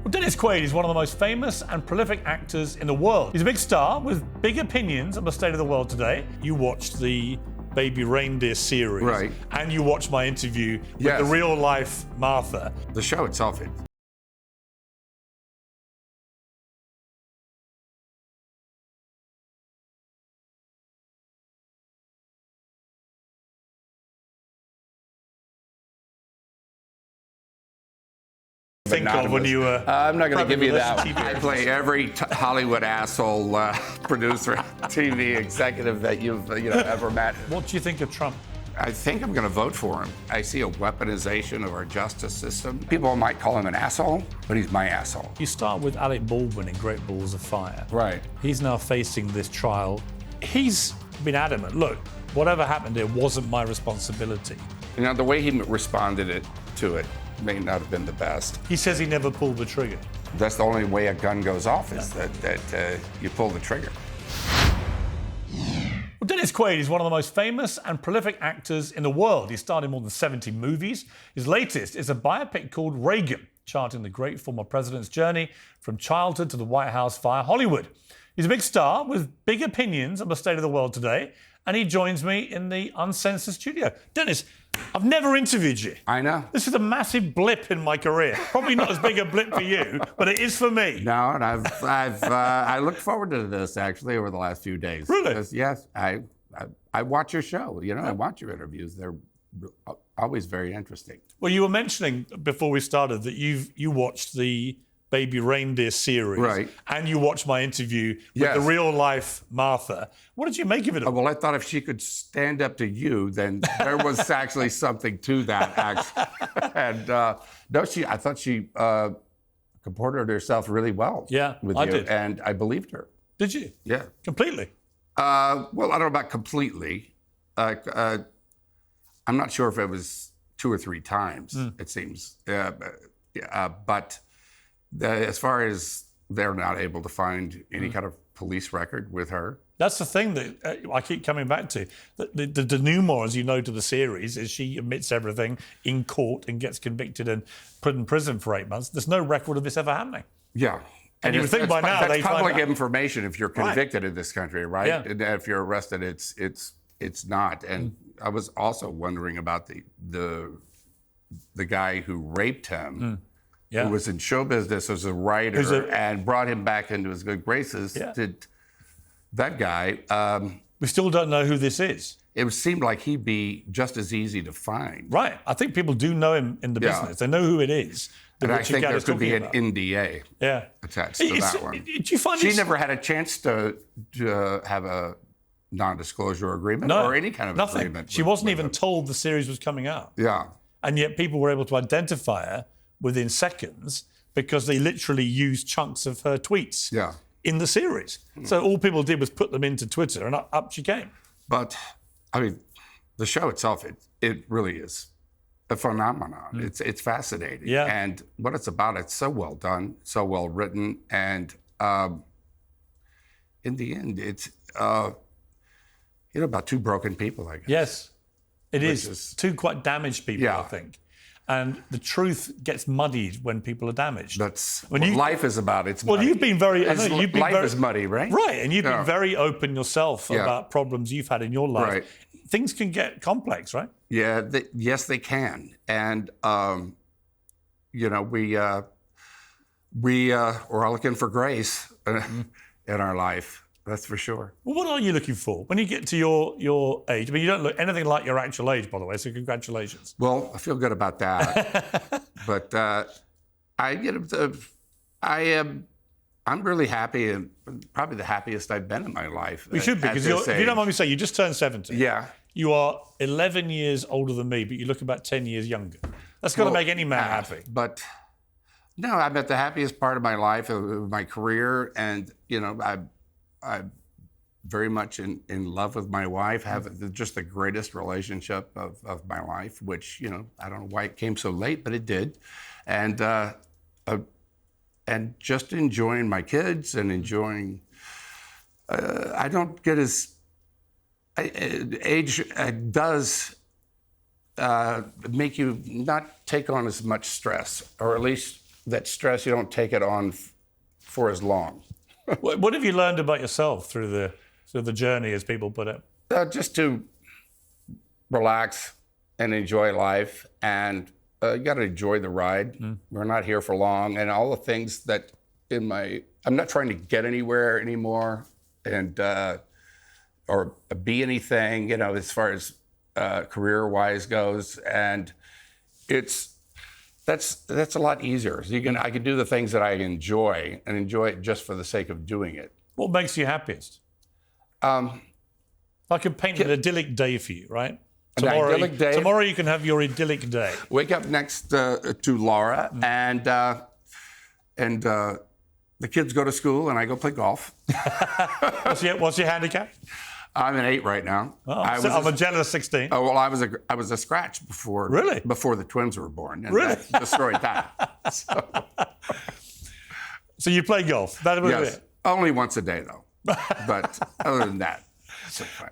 Well, Dennis Quaid is one of the most famous and prolific actors in the world. He's a big star with big opinions on the state of the world today. You watched the Baby Reindeer series. Right. And you watched my interview with Yes. the real-life Martha. The show itself, Think of when you were... I'm not going to give you that. TV. I play every Hollywood asshole producer, TV executive that you've ever met. What do you think of Trump? I think I'm going to vote for him. I see a weaponization of our justice system. People might call him an asshole, but he's my asshole. You start with Alec Baldwin in Great Balls of Fire. Right. He's now facing this trial. He's been adamant, look, whatever happened here wasn't my responsibility. You know, the way he responded to it may not have been the best. He says he never pulled the trigger. That's the only way a gun goes off is that you pull the trigger. Well, Dennis Quaid is one of the most famous and prolific actors in the world. He starred in more than 70 movies. His latest is a biopic called Reagan, charting the great former president's journey from childhood to the White House via Hollywood. He's a big star with big opinions on the state of the world today, and he joins me in the Uncensored studio. Dennis, I've never interviewed you. I know. This is a massive blip in my career. Probably not as big a blip for you, but it is for me. No, and I looked forward to this actually over the last few days. Really? Because, yes, I watch your show. You know, I watch your interviews. They're always very interesting. Well, you were mentioning before we started that you watched the Baby Reindeer series. Right. And you watched my interview with Yes. the real-life Martha. What did you make of it all? Well, I thought if she could stand up to you, then there was actually something to that, actually. And no, I thought she comported herself really well. Yeah, with I you, did. and I believed her. Did you? Yeah. Completely? Well, I don't know about completely. I'm not sure if it was 2 or 3 times. It seems, but. As far as they're not able to find any kind of police record with her. That's the thing that I keep coming back to. The denouement, as you know, to the series is she admits everything in court and gets convicted and put in prison for 8 months. There's no record of this ever happening. Yeah. And you would think by now that's they'd find public out. information if you're convicted in this country, right? Yeah. And if you're arrested, it's not. And I was also wondering about the guy who raped him. Yeah. Who was in show business as a writer and brought him back into his good graces. Yeah. Did that guy? We still don't know who this is. It seemed like he'd be just as easy to find. Right. I think people do know him in the business. They know who it is. And I Richard think there Gaddis could be an talking about. NDA attached to that one. Did you find She this? never had a chance to have a non-disclosure agreement or any kind of nothing. agreement. She wasn't even told the series was coming out. Yeah. And yet people were able to identify her within seconds because they literally used chunks of her tweets in the series. So all people did was put them into Twitter and up she came. But, I mean, the show itself, it really is a phenomenon. It's fascinating. Yeah. And what it's about, it's so well done, so well written. And in the end, it's, about 2 broken people, I guess. Yes, it is. 2 quite damaged people, I think. And the truth gets muddied when people are damaged. That's what life is about. It's muddy. Well, you've been very... Life is muddy, right? Right, and you've been very open yourself about problems you've had in your life. Right. Things can get complex, right? Yeah, yes, they can. And, we're all looking for grace in our life. That's for sure. Well, what are you looking for when you get to your age? I mean, you don't look anything like your actual age, by the way, so congratulations. Well, I feel good about that. But I'm really happy, and probably the happiest I've been in my life. You should be, because if you don't mind me saying, you just turned 70. Yeah. You are 11 years older than me, but you look about 10 years younger. That's got to make any man happy. But no, I'm at the happiest part of my life, of my career, and, I'm very much in love with my wife, have just the greatest relationship of my life, which, I don't know why it came so late, but it did. And just enjoying my kids and enjoying, I don't get as, age does make you not take on as much stress, or at least that stress, you don't take it on for as long. What have you learned about yourself through the journey, as people put it? Just to relax and enjoy life, and you got to enjoy the ride. We're not here for long, and all the things that I'm not trying to get anywhere anymore, and or be anything, as far as career-wise goes, and that's a lot easier. So I can do the things that I enjoy and enjoy it just for the sake of doing it. What makes you happiest? I could paint an idyllic day for you, right? Tomorrow you can have your idyllic day. Wake up next to Laura, and the kids go to school, and I go play golf. What's your handicap? I'm an 8 right now. Oh, I'm a jealous 16. Oh well, I was a scratch before the twins were born, and that destroyed that. So you play golf? That was yes, it. Only once a day though. But other than that,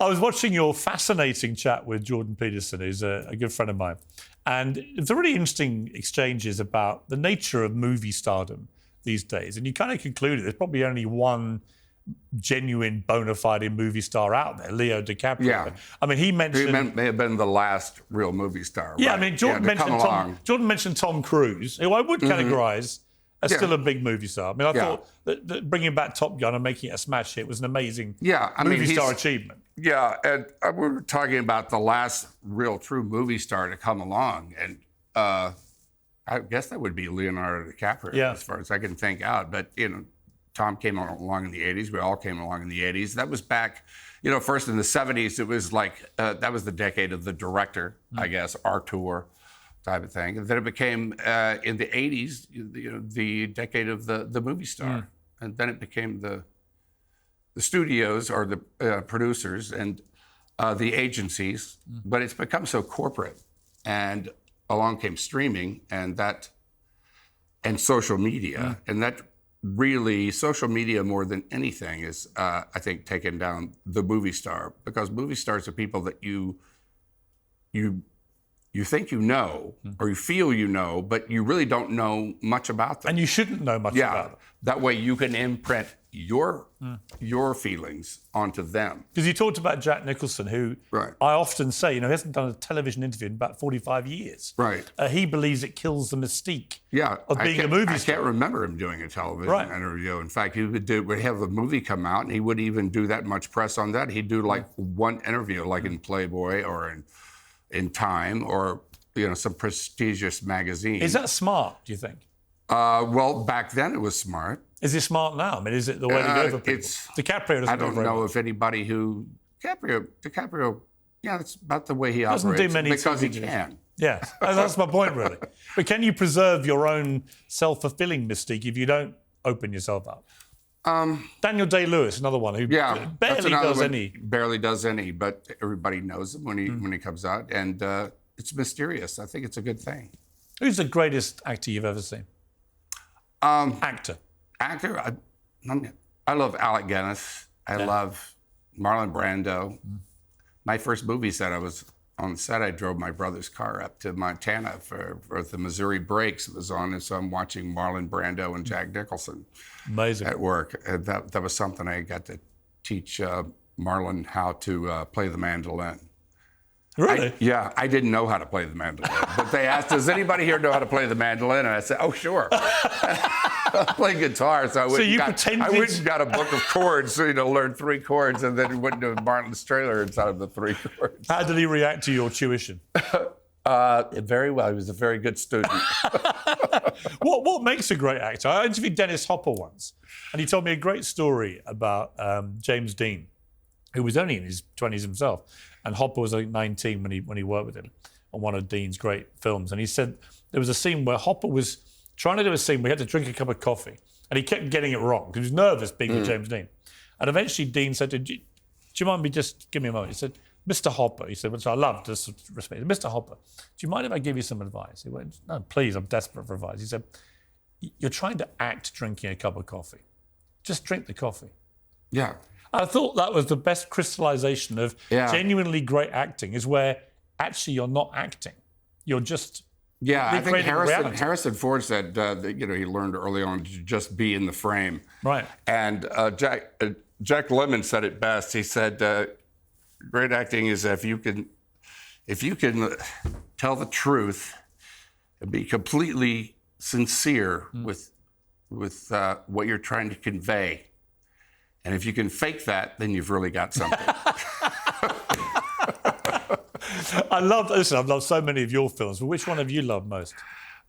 I was watching your fascinating chat with Jordan Peterson, who's a good friend of mine, and it's a really interesting exchanges about the nature of movie stardom these days. And you kind of concluded there's probably only one genuine bona fide movie star out there, Leo DiCaprio. Yeah. I mean, he may have been the last real movie star. Yeah, right? I mean, Jordan mentioned Tom Cruise, who I would categorize as still a big movie star. I mean, I thought that bringing back Top Gun and making it a smash hit was an amazing movie star achievement. Yeah, and we were talking about the last real true movie star to come along, and I guess that would be Leonardo DiCaprio, as far as I can think out. But, Tom came along in the 80s. We all came along in the 80s. That was back, first in the 70s, it was like, that was the decade of the director, I guess, auteur type of thing. And then it became, in the 80s, the decade of the movie star. And then it became the studios or the producers and the agencies. But it's become so corporate. And along came streaming and social media. And that really, social media more than anything is, I think, taken down the movie star, because movie stars are people that you think or you feel but you really don't know much about them. And you shouldn't know much about them. That way you can imprint your feelings onto them. Because you talked about Jack Nicholson, who I often say, he hasn't done a television interview in about 45 years. Right. He believes it kills the mystique of being a movie star. I can't remember him doing a television interview. In fact, he would have a movie come out, and he wouldn't even do that much press on that. He'd do like one interview, like in Playboy or in Time or some prestigious magazine. Is that smart, do you think? Well, back then it was smart. Is it smart now? I mean, is it the way to go for people? DiCaprio doesn't. I don't know if anybody who DiCaprio. Yeah, that's about the way he operates. Doesn't do many because he can. Yeah, that's my point really. But can you preserve your own self-fulfilling mystique if you don't open yourself up? Daniel Day-Lewis, another one who barely does any. Barely does any, but everybody knows him when he comes out, and it's mysterious. I think it's a good thing. Who's the greatest actor you've ever seen? Actor. I love Alec Guinness. I love Marlon Brando. My first movie set, I was on the set. I drove my brother's car up to Montana for the Missouri Breaks. It was on, and so I'm watching Marlon Brando and Jack Nicholson at work. And that was something I got to teach Marlon how to play the mandolin. Really? I didn't know how to play the mandolin. But they asked, does anybody here know how to play the mandolin? And I said, oh, sure. I play guitar, so I went and got a book of chords, learned 3 chords, and then went to Martin's trailer inside of the 3 chords. How did he react to your tuition? Very well. He was a very good student. What makes a great actor? I interviewed Dennis Hopper once, and he told me a great story about James Dean, who was only in his 20s himself. And Hopper was like 19 when he worked with him on one of Dean's great films. And he said there was a scene where Hopper was trying to do a scene where he had to drink a cup of coffee. And he kept getting it wrong because he was nervous being with James Dean. And eventually Dean said to him, do you mind me just give me a moment? He said, Mr. Hopper, he said, which I love to respect. Mr. Hopper, do you mind if I give you some advice? He went, no, please, I'm desperate for advice. He said, you're trying to act drinking a cup of coffee. Just drink the coffee. Yeah. I thought that was the best crystallization of genuinely great acting, is where actually you're not acting. You're just Yeah, I think recreating reality. Harrison Ford said that he learned early on to just be in the frame. Right. And Jack Lemmon said it best. He said, "Great acting is if you can tell the truth and be completely sincere with what you're trying to convey, and if you can fake that, then you've really got something." I've loved so many of your films, but which one have you loved most?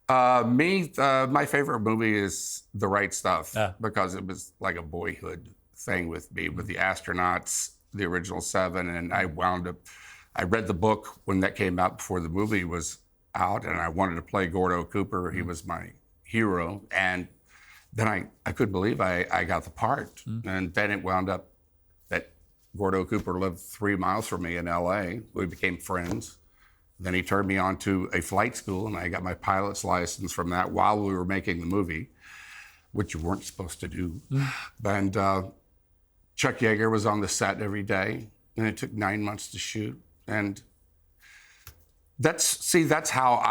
My favorite movie is The Right Stuff, because it was like a boyhood thing with me, with the astronauts, the original 7, and I read the book when that came out before the movie was out, and I wanted to play Gordo Cooper. He was my hero, and then I couldn't believe I got the part, and then it wound up that Gordo Cooper lived 3 miles from me in LA. We became friends. Then he turned me on to a flight school, and I got my pilot's license from that while we were making the movie, which you weren't supposed to do. And Chuck Yeager was on the set every day, and it took 9 months to shoot. And that's how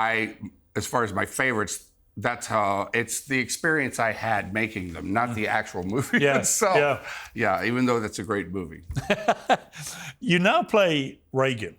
as far as my favorites, that's how it's the experience I had making them, not the actual movie itself. Yeah, even though that's a great movie. You now play Reagan,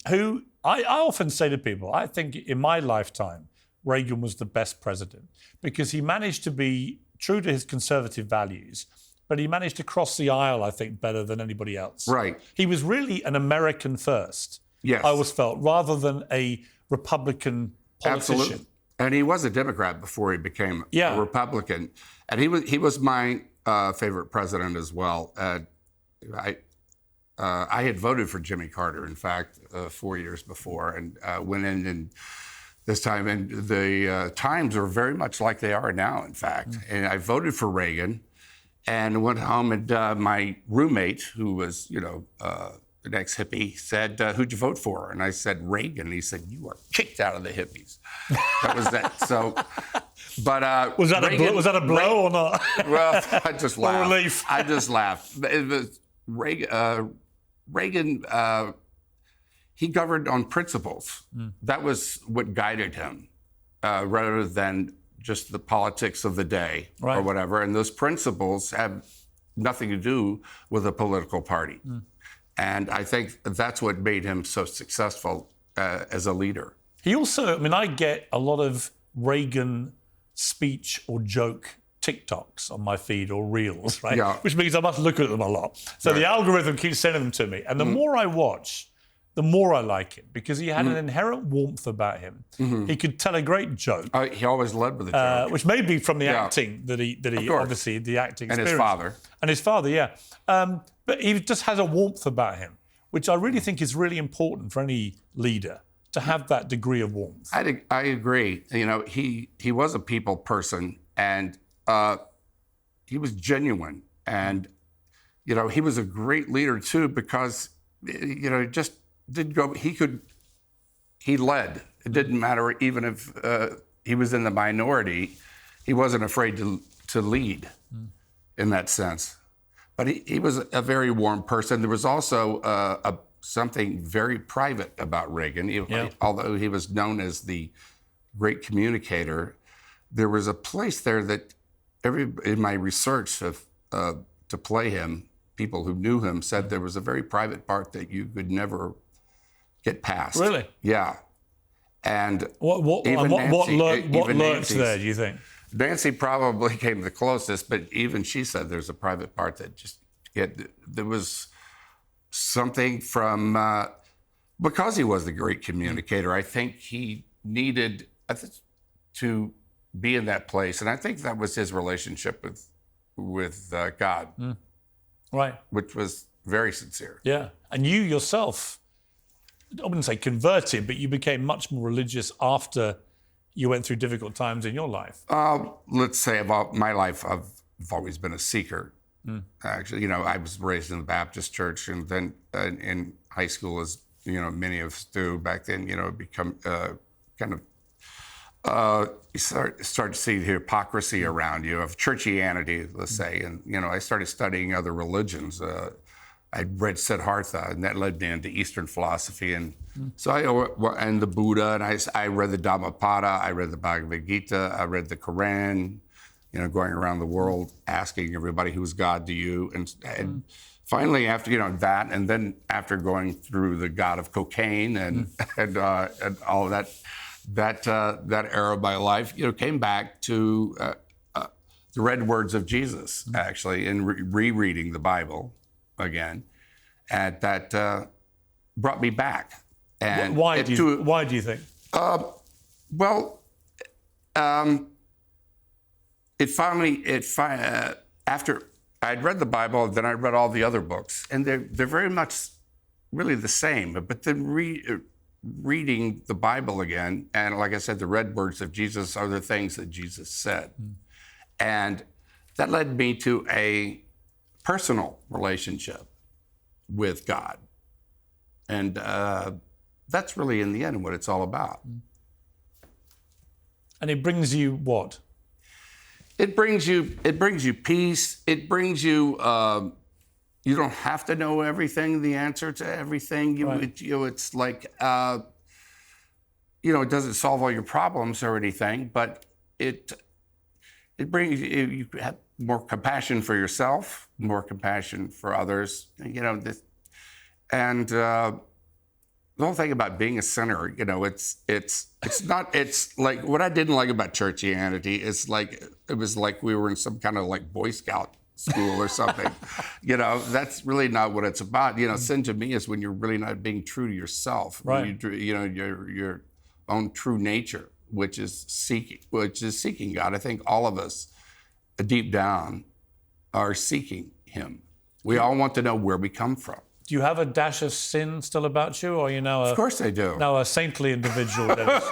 who I often say to people, I think in my lifetime, Reagan was the best president because he managed to be true to his conservative values, but he managed to cross the aisle, I think, better than anybody else. Right. He was really an American first, yes, I always felt, rather than a Republican politician. Absolutely. And he was a Democrat before he became a Republican. And he was my favorite president as well. I had voted for Jimmy Carter, in fact, 4 years before, and went in and this time, and the times are very much like they are now, in fact. And I voted for Reagan, and went home, and my roommate, who was, an ex-hippie, said, "Who'd you vote for?" And I said, "Reagan." And he said, "You are kicked out of the hippies." That was that. So, but was that a blow or not? Well, I just laughed. Relief. I just laughed. It was Reagan, he governed on principles. That was what guided him, rather than just the politics of the day or whatever. And those principles have nothing to do with a political party. And I think that's what made him so successful as a leader. He also, I get a lot of Reagan speech or joke TikToks on my feed or reels, right? Yeah. Which means I must look at them a lot. So the algorithm keeps sending them to me. And the more I watch, the more I like him because he had an inherent warmth about him. He could tell a great joke. He always led with a joke. Which may be from the acting that he obviously, the acting experience. And his father, yeah. But he just has a warmth about him, which I really think is really important for any leader, to have that degree of warmth. I agree. He was a people person, and he was genuine, and he was a great leader too because just didn't go. He led. It didn't matter even if he was in the minority. He wasn't afraid to lead in that sense. But he was a very warm person. There was also something very private about Reagan. Although he was known as the great communicator, there was a place there that in my research to play him, people who knew him said there was a very private part that you could never get past. Really? Yeah. And what lurks there, do you think? Nancy probably came the closest, but even she said there's a private part that there was something from, because he was the great communicator, I think he needed to be in that place. And I think that was his relationship with God. Right. Which was very sincere. Yeah. And you yourself, I wouldn't say converted, but you became much more religious after you went through difficult times in your life. Let's say about my life, I've always been a seeker. Actually, I was raised in the Baptist church, and then in high school, as many of us do back then, become kind of you start to see the hypocrisy around you of churchianity, let's say, and I started studying other religions, I'd read Siddhartha, and that led me into Eastern philosophy, and so and the Buddha, and I read the Dhammapada, I read the Bhagavad Gita, I read the Quran, going around the world asking everybody who's God to you, and finally after that, and then after going through the God of cocaine and all of that era of my life, came back to the red words of Jesus actually, and rereading the Bible again, and that brought me back. And why do you think? After I'd read the Bible, then I read all the other books, and they're very much really the same. But then reading the Bible again, and like I said, the red words of Jesus are the things that Jesus said, and that led me to a personal relationship with God, and that's really in the end what it's all about. And it brings you what? It brings you peace. It brings you. You don't have to know everything, the answer to everything. Right. It's like it doesn't solve all your problems or anything, but it brings you have more compassion for yourself, more compassion for others. And the whole thing about being a sinner, it's like what I didn't like about churchianity. It was like we were in some kind of like Boy Scout school or something. That's really not what it's about. Sin to me is when you're really not being true to yourself. Right. Your own true nature, which is seeking God. I think all of us, deep down, are seeking Him. We all want to know where we come from. Do you have a dash of sin still about you, or are you now Of course I do. now a saintly individual? Dennis?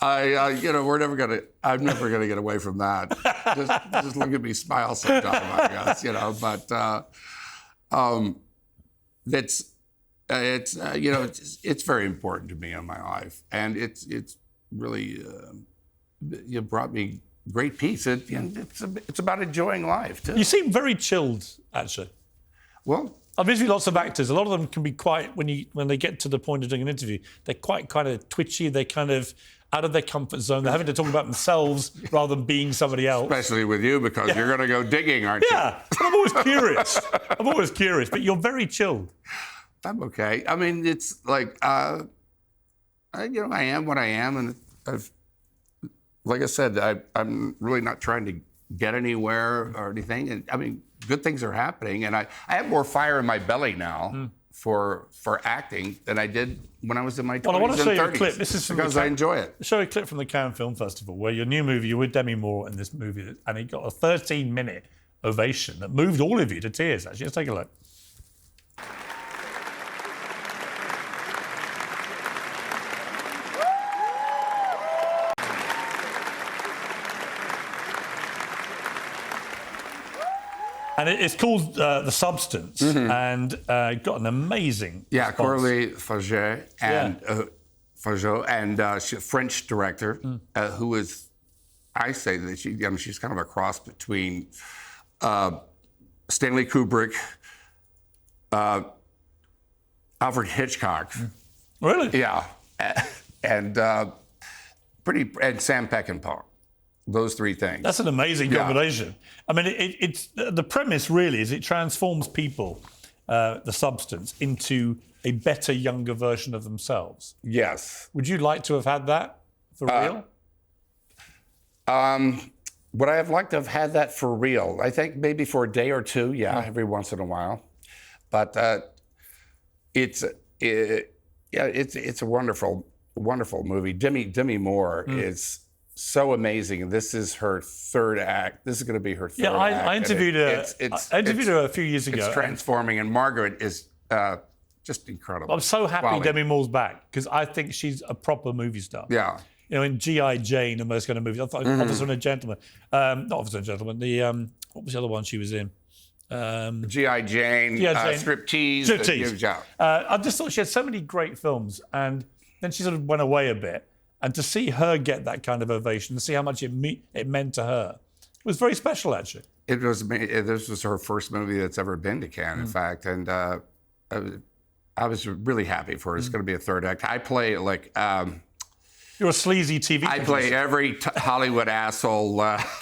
I'm never gonna get away from that. Just look at me smile sometime, I guess, But it's very important to me in my life, and it's really brought me great peace. It's about enjoying life too. You seem very chilled, actually. Well, I've interviewed lots of actors. A lot of them can be quite, when they get to the point of doing an interview, they're quite kind of twitchy. They're kind of out of their comfort zone. They're having to talk about themselves rather than being somebody else. Especially with you, because you're going to go digging, aren't you? Yeah, but I'm always curious. But you're very chilled. I'm okay. I mean, it's like, I am what I am, and like I said, I'm really not trying to get anywhere or anything. And I mean, good things are happening, and I have more fire in my belly now for acting than I did when I was in my 20s Well, I want to show and you a 30s. clip. This is from because I enjoy it. Show a clip from the Cannes Film Festival where your new movie, you're with Demi Moore in this movie, and it got a 13-minute ovation that moved all of you to tears, actually. Let's take a look. And it's called The Substance, and it got an amazing response. Coralie Faget and French director, who is, I say that she's kind of a cross between Stanley Kubrick, Alfred Hitchcock. Really? Yeah, and Sam Peckinpah. Those three things. That's an amazing combination. I mean, it's the premise really is it transforms people, the substance, into a better, younger version of themselves. Yes. Would you like to have had that for real? Would I have liked to have had that for real? I think maybe for a day or two, every once in a while. But it's a wonderful, wonderful movie. Demi Moore is so amazing. This is her third act. This is going to be her third act. I interviewed her a few years ago. It's transforming, and Margaret is just incredible. I'm so happy Demi Moore's back because I think she's a proper movie star. Yeah. In G.I. Jane and those kind of movies. I thought Officer and a Gentleman. Not Officer and a Gentleman. What was the other one she was in? G.I. Jane, Striptease. Striptease. I just thought she had so many great films, and then she sort of went away a bit. And to see her get that kind of ovation, to see how much it meant to her, was very special, actually. It was. This was her first movie that's ever been to Cannes, in fact, and I was really happy for her. It's going to be a third act. I play like. You're a sleazy TV I producer. play every Hollywood asshole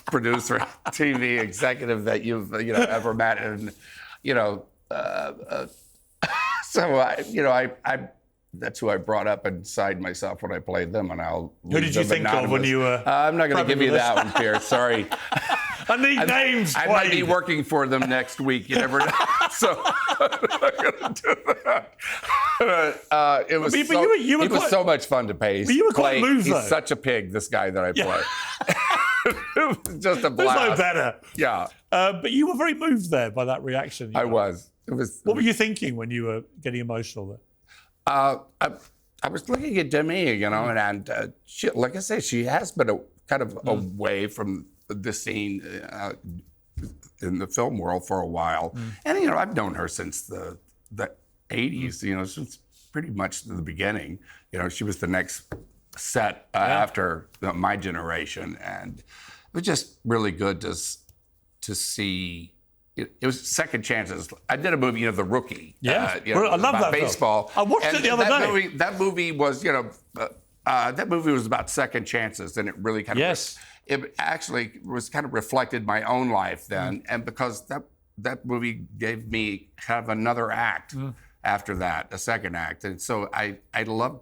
producer, TV executive that you've ever met, and so I that's who I brought up inside myself when I played them, and I'll. Who did you think of when you were? I'm not going to give you that one, Piers. Sorry. I need names. I might be working for them next week. You never know. So I'm not going to do that. It was so much fun to play. But you were quite moved, though. He's such a pig, this guy that I play. It was just a blast. There's no better. Yeah. But you were very moved there by that reaction. I was. It was. What were you thinking when you were getting emotional there? I was looking at Demi, and she, like I say, she has been kind of away from the scene in the film world for a while. And, I've known her since the 80s, since pretty much the beginning. She was the next set after my generation. And it was just really good to see. It was second chances. I did a movie, The Rookie. Yeah, I love that baseball. Film. I watched it the other day. That movie was, that movie was about second chances, and it really kind of it actually was kind of reflected my own life then, and because that movie gave me kind of another act after that, a second act, and so I was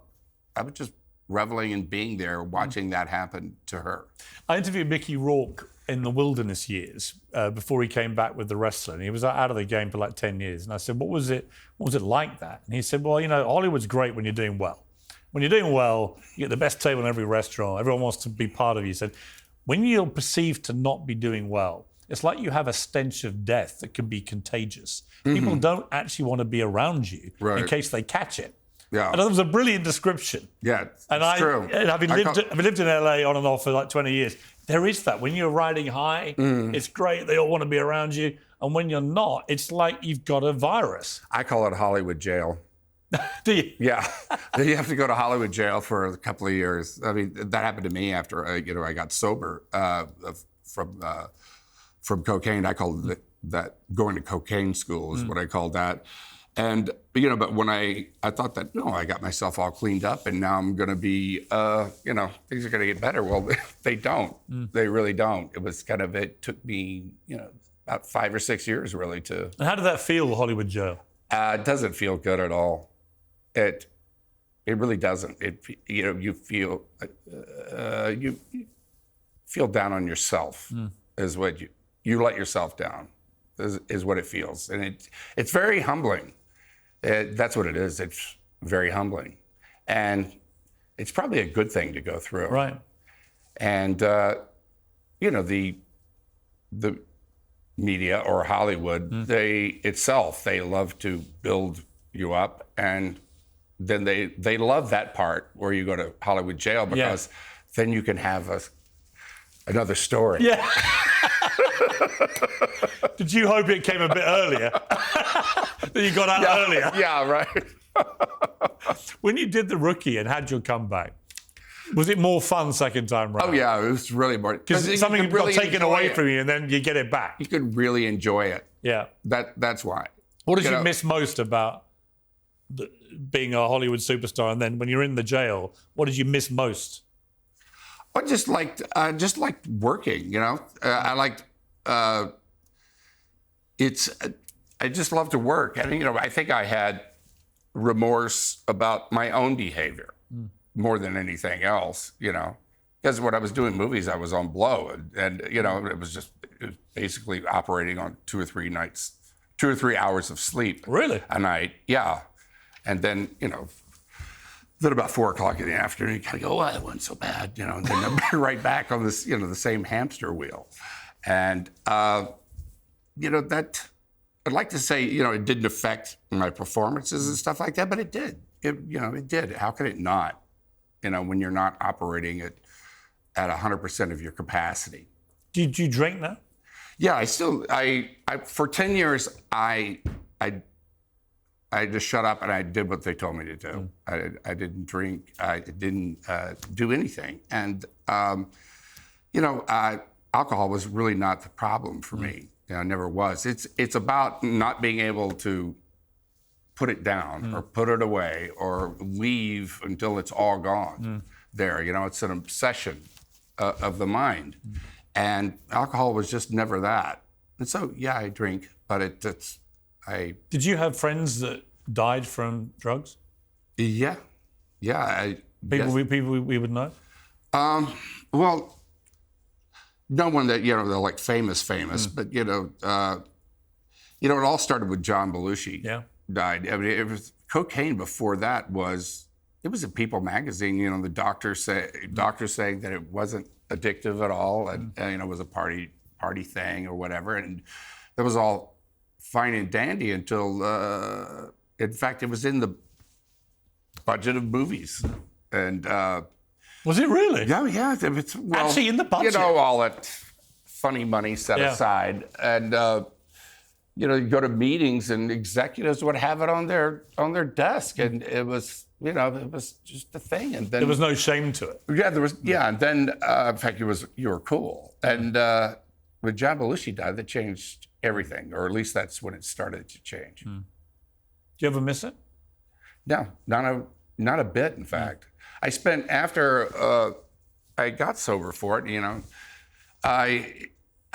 just reveling in being there, watching that happen to her. I interviewed Mickey Rourke in the wilderness years before he came back with The Wrestler, and he was out of the game for like 10 years. And I said, what was it like that? And he said, well, Hollywood's great when you're doing well. When you're doing well, you get the best table in every restaurant. Everyone wants to be part of you. He said, when you're perceived to not be doing well, it's like you have a stench of death that can be contagious. People don't actually want to be around you in case they catch it. Yeah. And that was a brilliant description. Yeah, it's true. And having lived in LA on and off for like 20 years, there is that. When you're riding high, it's great. They all want to be around you. And when you're not, it's like you've got a virus. I call it Hollywood jail. Do you? Yeah. You have to go to Hollywood jail for a couple of years. I mean, that happened to me after I got sober from cocaine. I called that going to cocaine school is what I called that. And but when I thought that I got myself all cleaned up and now I'm going to be things are going to get better. Well, they don't. They really don't. It took me about 5 or 6 years really to. And how did that feel, Hollywood jail? It doesn't feel good at all. It really doesn't. You feel you feel down on yourself is what you let yourself down is what it feels, and it's very humbling. That's what it is. It's very humbling, and it's probably a good thing to go through. Right. And the media or Hollywood, they love to build you up, and then they love that part where you go to Hollywood jail because then you can have another story. Yeah. Did you hope it came a bit earlier? That you got out earlier? Yeah, right. When you did The Rookie and had your comeback, was it more fun second time round? Oh, yeah, it was really more. Because something got taken away from you and then you get it back. You could really enjoy it. Yeah. That's why. What did you miss most about being a Hollywood superstar? And then when you're in the jail, what did you miss most? I just liked working, I liked, I just love to work. And, I think I had remorse about my own behavior more than anything else, because when I was doing movies, I was on blow and it was basically operating on 2 or 3 hours of sleep. Really? A night. Yeah. And then, then about 4 o'clock in the afternoon, you kind of go, oh, that wasn't so bad, and then I'm right back on this, the same hamster wheel. And, that, I'd like to say, it didn't affect my performances and stuff like that, but it did. It did. How could it not, when you're not operating at 100% of your capacity. Did you drink now? Yeah, I for 10 years, I just shut up and I did what they told me to do. I didn't drink. I didn't do anything. And, alcohol was really not the problem for me. You know, it never was. It's about not being able to put it down or put it away or leave until it's all gone there. You know, it's an obsession of the mind. And alcohol was just never that. And so, yeah, I drink, but Did you have friends that died from drugs? Yeah. People we would know? Well, no one that, you know, they're like famous, but, you know, it all started with John Belushi. Yeah. Died. I mean, it was cocaine before that it was in People magazine, you know, the doctors saying that it wasn't addictive at all and you know, it was a party thing or whatever. And that was all fine and dandy until, in fact, it was in the budget of movies. And was it really? Yeah. Actually in the budget? You know, all that funny money set aside. And, you know, you go to meetings and executives would have it on their desk. And it was, you know, it was just a thing. And then there was no shame to it. Yeah, there was. Yeah. And then, in fact, you were cool. And when John Belushi died, that changed everything, or at least that's when it started to change. Do you ever miss it? No, not a bit, in fact. I spent, after I got sober for it, you know, I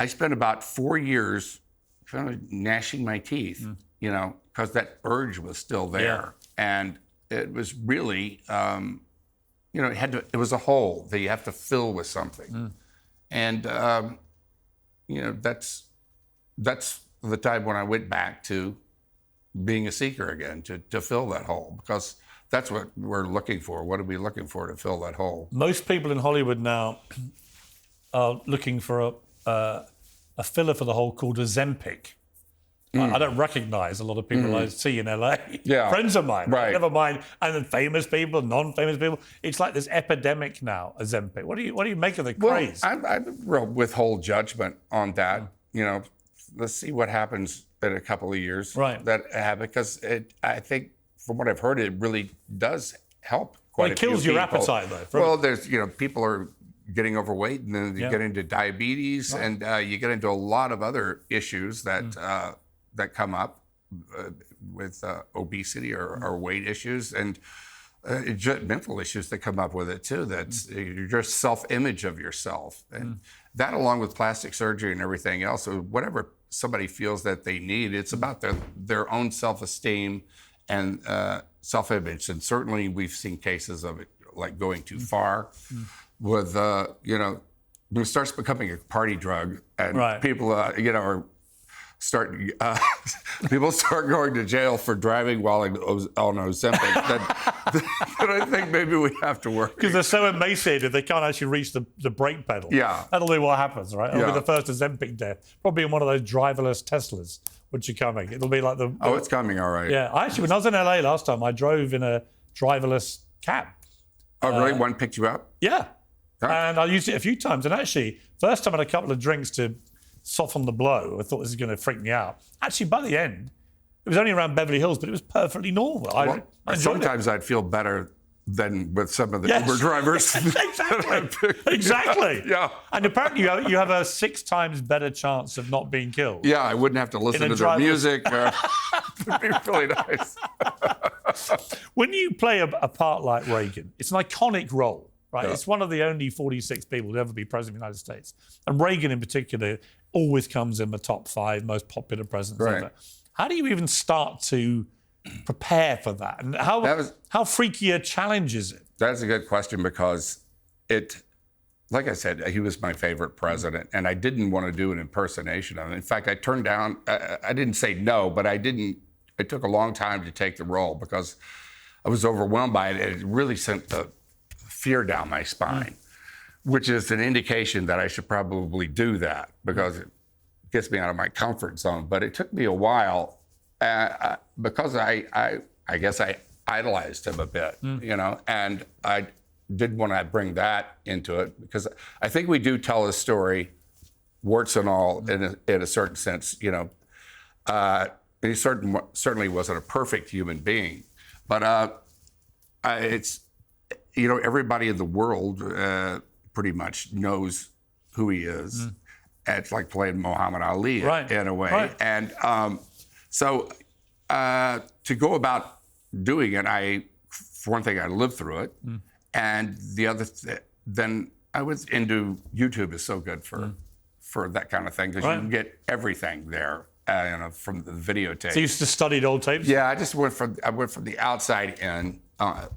spent about 4 years kind of gnashing my teeth, you know, because that urge was still there. Yeah. And it was really, you know, it was a hole that you have to fill with something. And, you know, that's the time when I went back to being a seeker again, to fill that hole, because that's what we're looking for. What are we looking for to fill that hole? Most people in Hollywood now are looking for a filler for the hole called Ozempic. I don't recognize a lot of people I see in LA. Yeah. Friends of mine, right. Never mind. And then famous people, non-famous people. It's like this epidemic now, Ozempic. What do you make of the craze? I will withhold judgment on that. You know, let's see what happens in a couple of years. Right. Because I think from what I've heard, it really does help quite a few people. It kills your appetite, though. Well, there's, you know, people are getting overweight, and then you get into diabetes, and you get into a lot of other issues that that come up with obesity or weight issues, and mental issues that come up with it too. That's just self-image of yourself, and that, along with plastic surgery and everything else, or whatever somebody feels that they need, it's about their own self-esteem and self-image. And certainly, we've seen cases of it like going too far. With you know, when it starts becoming a party drug, and people you know people start going to jail for driving while on Ozempic, then I think maybe we have to work. Because they're so emaciated, they can't actually reach the brake pedal. Yeah. That'll be what happens, right? It'll be the first Ozempic death. Probably in one of those driverless Teslas, which are coming. It'll be like it's coming, all right. Yeah. Actually, when I was in LA last time, I drove in a driverless cab. Oh, really? One picked you up? Yeah. Huh? And I used it a few times. And actually, first time I had a couple of drinks to soften the blow. I thought this is going to freak me out. Actually, by the end, it was only around Beverly Hills, but it was perfectly normal. I sometimes I'd feel better than with some of the Uber drivers. Exactly. Yeah. And apparently you have a 6 times better chance of not being killed. Yeah, I wouldn't have to listen to their music. It'd be really nice. When you play a part like Reagan, it's an iconic role. Right? Yeah. It's one of the only 46 people to ever be president of the United States. And Reagan in particular always comes in the top 5 most popular presidents ever. How do you even start to prepare for that? And how freaky a challenge is it? That's a good question, because like I said, he was my favorite president, and I didn't want to do an impersonation of him. In fact, I turned down, I didn't say no, but it took a long time to take the role because I was overwhelmed by it. It really sent the fear down my spine, which is an indication that I should probably do that, because it gets me out of my comfort zone. But it took me a while because I guess I idolized him a bit, you know, and I didn't want to bring that into it, because I think we do tell a story, warts and all, in a certain sense, you know. He certainly wasn't a perfect human being, but it's, you know, everybody in the world pretty much knows who he is. it's like playing Muhammad Ali in a way. Right. And so to go about doing it, for one thing, I lived through it. And the other, then I was into YouTube is so good for that kind of thing because you can get everything there, from the videotape. So you just studied old tapes? Yeah, I went from the outside in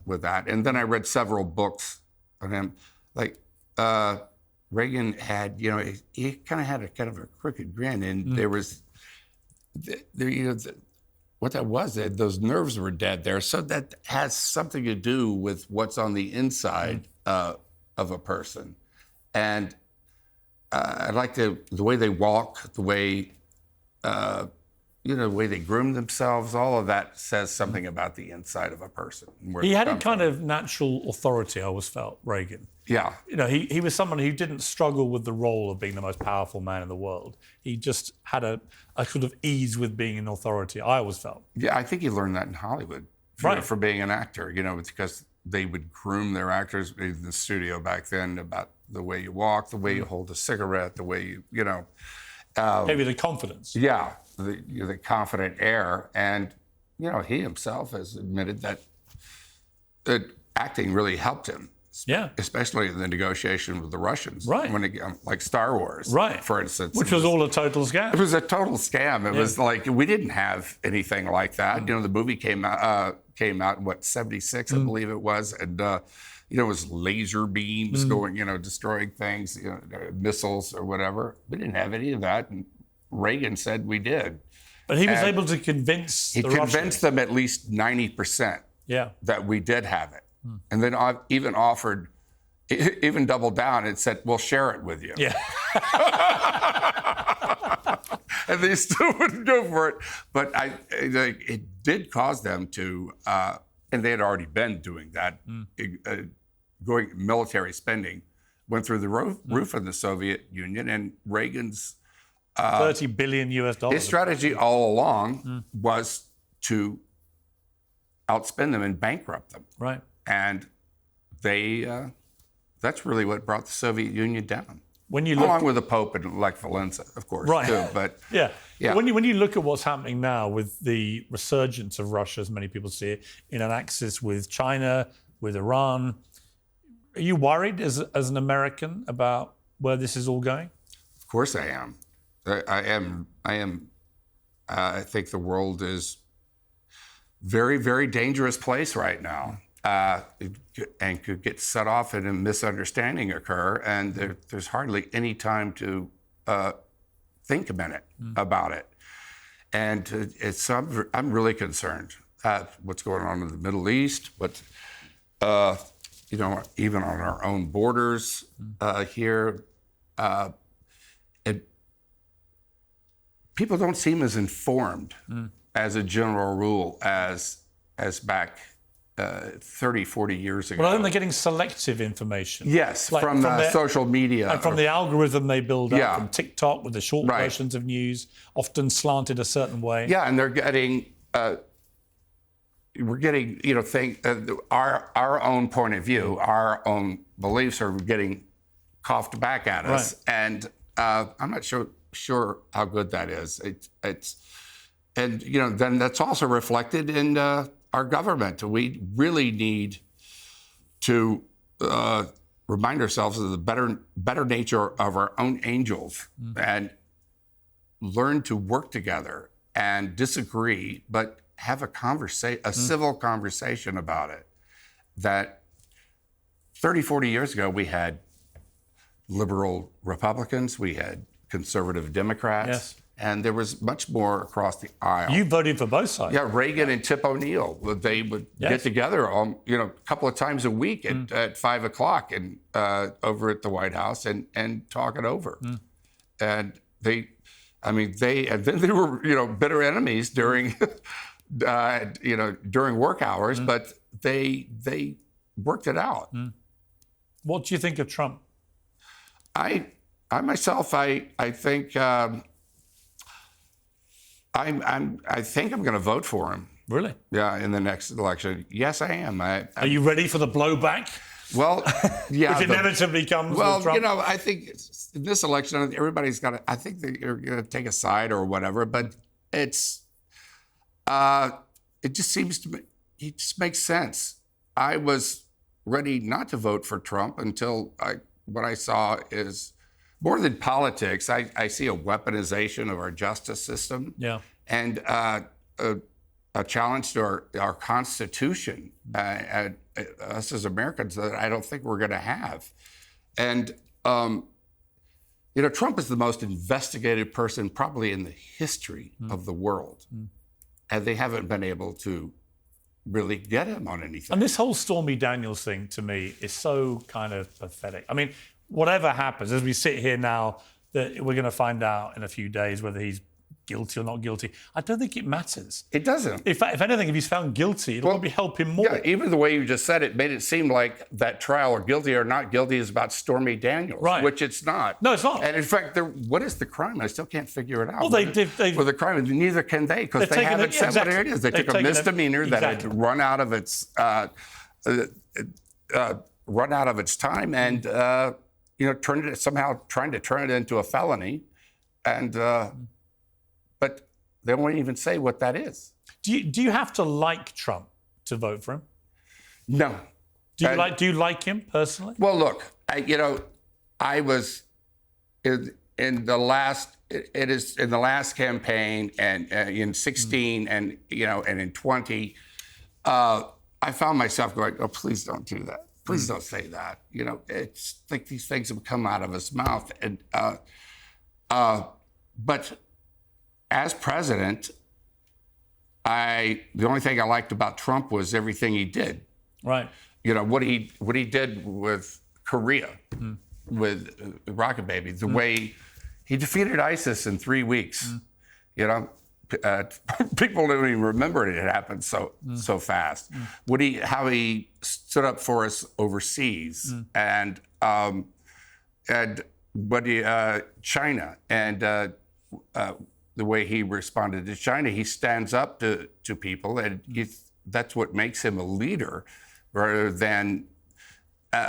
with that, and then I read several books on him. Like Reagan had, he kind of had a crooked grin, and there was, what that was, those nerves were dead there. So that has something to do with what's on the inside of a person. And I like the way they walk, the way, the way they groom themselves, all of that says something about the inside of a person. He had a kind of natural authority, I always felt, Reagan. Yeah. He was someone who didn't struggle with the role of being the most powerful man in the world. He just had a sort of ease with being an authority, I always felt. Yeah, I think he learned that in Hollywood for being an actor. It's because they would groom their actors in the studio back then about the way you walk, the way you hold a cigarette, the way you gave you the confidence. Yeah, the confident air. And, he himself has admitted that acting really helped him. Yeah. Especially in the negotiation with the Russians. Right. Like Star Wars, for instance. Which was all a total scam. It was a total scam. It was like, we didn't have anything like that. The movie came out in, 76, I believe it was. And, it was laser beams going, destroying things, missiles or whatever. We didn't have any of that. And Reagan said we did. But he was able to convince the Russians. He convinced them at least 90% that we did have it. And then even doubled down and said, we'll share it with you. Yeah. And they still wouldn't go for it. But it did cause them to, and they had already been doing that, going military spending, went through the roof of the Soviet Union, and Reagan's $30 billion US. His strategy all along was to outspend them and bankrupt them. Right. And that's really what brought the Soviet Union down. Along with the Pope and Lech Walesa, of course, too. But yeah. When you look at what's happening now with the resurgence of Russia, as many people see it, in an axis with China, with Iran, are you worried as an American about where this is all going? Of course I am. I am. I think the world is very, very dangerous place right now. And could get set off and a misunderstanding occur, and there's hardly any time to think a minute about it. And I'm really concerned what's going on in the Middle East, even on our own borders here. And people don't seem as informed as a general rule as back 30, 40 years ago. Well, I think they're getting selective information. Yes, from the social media. And from the algorithm they build up, from TikTok with the short versions of news, often slanted a certain way. Yeah, and they're getting, we're getting, our own point of view, our own beliefs are getting coughed back at us. Right. And I'm not sure how good that is. And then that's also reflected in our government. We really need to remind ourselves of the better nature of our own angels and learn to work together and disagree, but have a civil conversation about it. That 30, 40 years ago, we had liberal Republicans, we had conservative Democrats. And there was much more across the aisle. You voted for both sides. Yeah, Reagan and Tip O'Neill. They would get together, a couple of times a week at 5 o'clock and over at the White House and talk it over. And then they were, bitter enemies during, during work hours, but they worked it out. What do you think of Trump? I myself think. I think I'm going to vote for him. Really? Yeah, in the next election. Yes, I am. Are you ready for the blowback? Well, yeah. Which inevitably comes Well, with Trump. you know, I think in this election, everybody's got to, I think they're going to take a side or whatever, but it just seems to me, it just makes sense. I was ready not to vote for Trump until what I saw is more than politics. I see a weaponization of our justice system. Yeah. And a challenge to our Constitution, us as Americans, that I don't think we're going to have. And, you know, Trump is the most investigated person probably in the history of the world. And they haven't been able to really get him on anything. And this whole Stormy Daniels thing, to me, is so kind of pathetic. I mean, whatever happens, as we sit here now, that we're going to find out in a few days whether he's guilty or not guilty. I don't think it matters. It doesn't. If anything, if he's found guilty, it'll probably help him more. Yeah, even the way you just said it made it seem like that trial, or guilty or not guilty, is about Stormy Daniels, Right. which it's not. No, it's not. And in fact, what is the crime? I still can't figure it out. Well, well, the crime, neither can they, because they haven't said what it is. They took a misdemeanor that had run out of its time, and you know, trying to turn it into a felony, and but they won't even say what that is. Do you have to like Trump to vote for him? No. Do you like him personally? Well, look, I was in the last campaign, and in 16 and and in 20, I found myself going, oh, please don't do that. Please don't say that. You know, it's like these things have come out of his mouth. And but as president, the only thing I liked about Trump was everything he did. Right. You know, what he did with Korea, with Rocket Baby, the way he defeated ISIS in 3 weeks. You know, people don't even remember it happened so fast. How he stood up for us overseas, and China, and the way he responded to China. He stands up to people, and that's what makes him a leader, rather than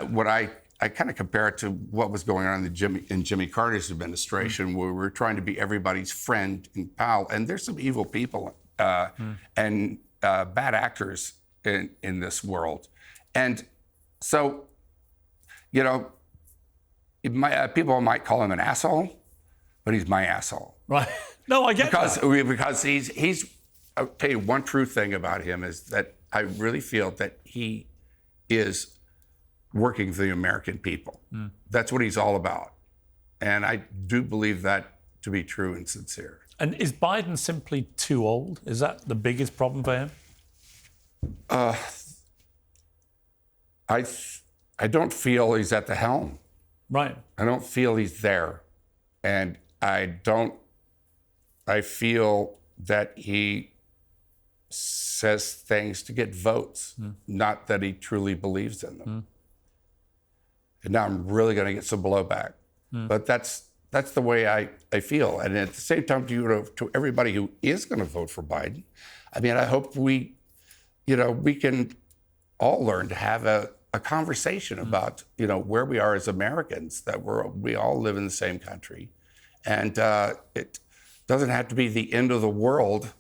what I kind of compare it to what was going on in Jimmy Carter's administration, where we were trying to be everybody's friend and pal. And there's some evil people and bad actors in this world. And so, you know, people might call him an asshole, but he's my asshole. Right. No, I get that. Because he's I'll tell you one true thing about him is that I really feel that he is working for the American people. That's what he's all about. And I do believe that to be true and sincere. And is Biden simply too old? Is that the biggest problem for him? I don't feel he's at the helm. Right. I don't feel he's there. And I feel that he says things to get votes, not that he truly believes in them. And now I'm really going to get some blowback. But that's the way I feel. And at the same time, to everybody who is going to vote for Biden, I mean, I hope we can all learn to have a conversation about, where we are as Americans, that we all live in the same country. And it doesn't have to be the end of the world,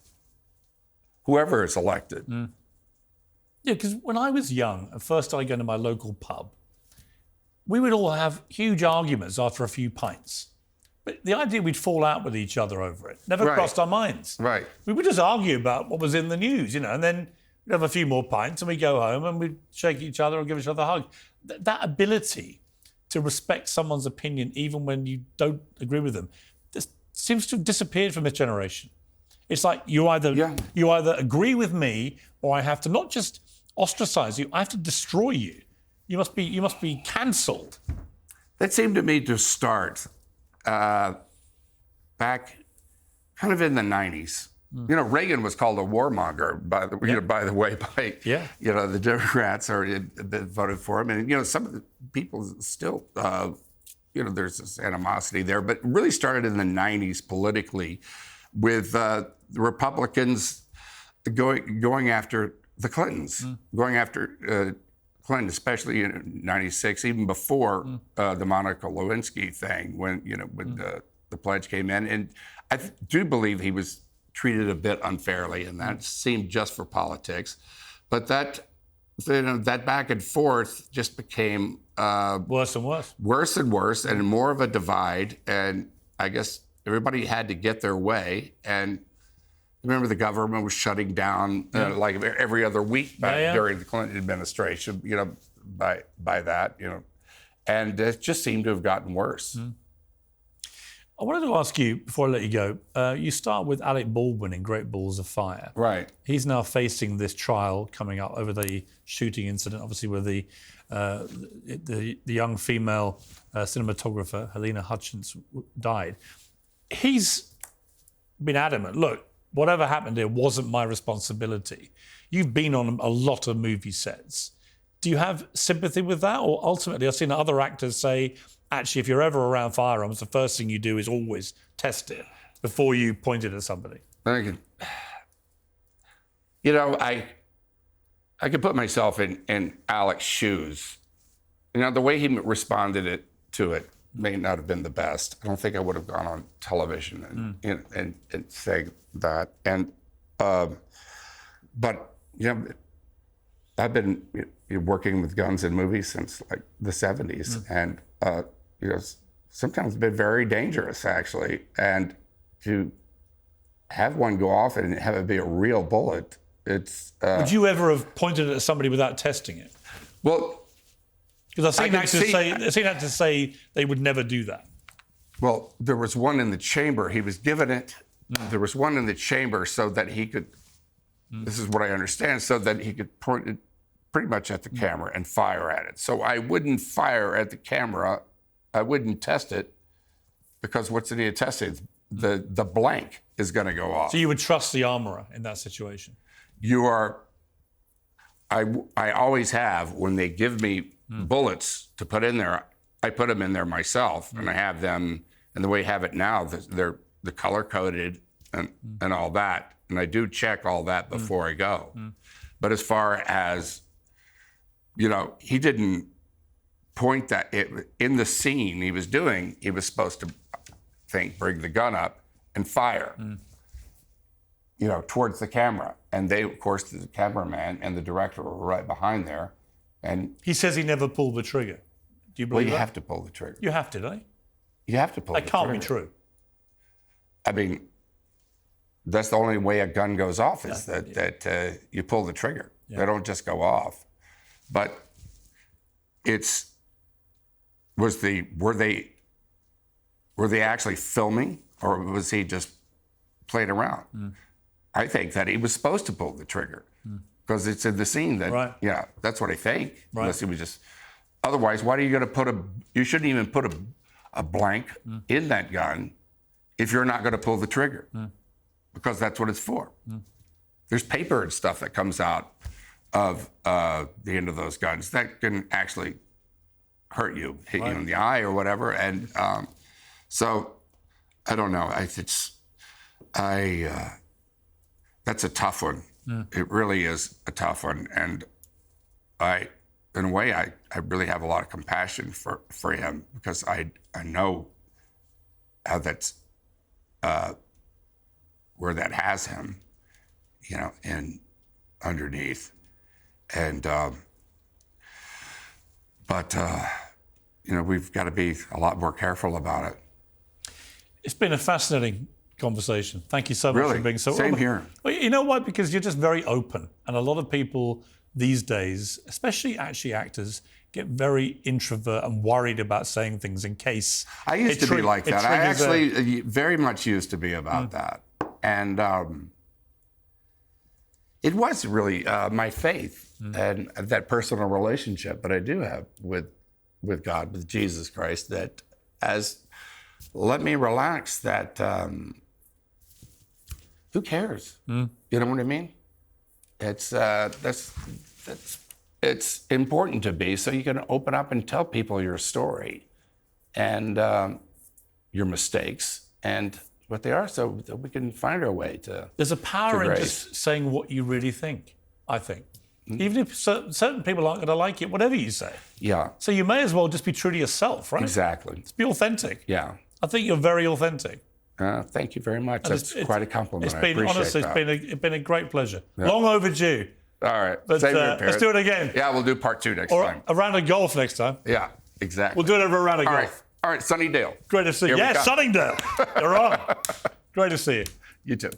whoever is elected. Yeah, because when I was young, and first started going to my local pub, we would all have huge arguments after a few pints. But the idea we'd fall out with each other over it never crossed our minds. Right. We would just argue about what was in the news, and then we'd have a few more pints and we'd go home and we'd shake each other and give each other a hug. That ability to respect someone's opinion even when you don't agree with them, this seems to have disappeared from this generation. It's like you either agree with me, or I have to not just ostracize you, I have to destroy you. You must be cancelled. That seemed to me to start back kind of in the 90s. Reagan was called a warmonger, by the way, by the Democrats that voted for him, and some of the people still, there's this animosity there, but it really started in the 90s politically, with the Republicans going after the Clintons, going after Clinton, especially in '96, even before the Monica Lewinsky thing, when when the pledge came in, and I do believe he was treated a bit unfairly, and that seemed just for politics. But that that back and forth just became worse and worse, worse and worse, and more of a divide. And I guess everybody had to get their way. And remember, the government was shutting down like every other week back during the Clinton administration. By that, and it just seemed to have gotten worse. I wanted to ask you, before I let you go, you start with Alec Baldwin in Great Balls of Fire. Right. He's now facing this trial coming up over the shooting incident, obviously, where the young female cinematographer, Helena Hutchins, died. He's been adamant, look, whatever happened here wasn't my responsibility. You've been on a lot of movie sets. Do you have sympathy with that? Or ultimately, I've seen other actors say, actually, if you're ever around firearms, the first thing you do is always test it before you point it at somebody. I could put myself in Alec's shoes. The way he responded to it may not have been the best. I don't think I would have gone on television and saying that. And but I've been working with guns in movies since like the '70s, and sometimes it's been very dangerous, actually. And to have one go off and have it be a real bullet, it's... Would you ever have pointed it at somebody without testing it? Well... Because I've seen actors say they would never do that. Well, there was one in the chamber. He was given it. There was one in the chamber so that he could... This is what I understand, so that he could point it pretty much at the camera and fire at it. So I wouldn't fire at the camera. I wouldn't test it, because what's the need of testing? The blank is going to go off. So you would trust the armorer in that situation? You are. I always have. When they give me bullets to put in there, I put them in there myself, and I have them. And the way I have it now, they're color coded and all that. And I do check all that before I go. But as far as he didn't point that in the scene he was doing, he was supposed to bring the gun up and fire, towards the camera. And they, of course, the cameraman and the director were right behind there. And he says he never pulled the trigger. Do you believe that? You have to pull the trigger. You have to, don't you? You have to pull the trigger. That can't be true. I mean, that's the only way a gun goes off is that you pull the trigger. Yeah. They don't just go off. But were they actually filming, or was he just playing around? I think that he was supposed to pull the trigger, because it's in the scene that that's what I think. Right. Unless he was just. Otherwise, why are you going to you shouldn't even put a blank in that gun if you're not going to pull the trigger, because that's what it's for. There's paper and stuff that comes out of the end of those guns that can actually hurt you, hit you in the eye or whatever. And so I don't know. That's a tough one. It really is a tough one. And in a way, I really have a lot of compassion for him, because I know how that's where that has him, and underneath. And but we've got to be a lot more careful about it. It's been a fascinating conversation. Thank you so much for being so. Same here. Well, you know why? Because you're just very open, and a lot of people these days, especially actually actors, get very introvert and worried about saying things in case. I used to be like that. I actually very much used to be about that, and it was really my faith and that personal relationship that I do have with God, with Jesus Christ, that let me relax. That who cares? You know what I mean? It's it's important to be, so you can open up and tell people your story and your mistakes and what they are, so that we can find our way to. There's a power in just saying what you really think, I think. Even if certain people aren't going to like it, whatever you say. Yeah. So you may as well just be true to yourself, right? Exactly. Just be authentic. Yeah. I think you're very authentic. Thank you very much. That's quite a compliment. It's been, I appreciate honestly, that. it's been a great pleasure. Yeah. Long overdue. All right. But let's do it again. Yeah, we'll do part 2 next time. A round of golf next time. Yeah, exactly. We'll do it over a round of golf. All right, Sunnydale. Great to see you. Yeah, Sunningdale. You're on. Great to see you. You too.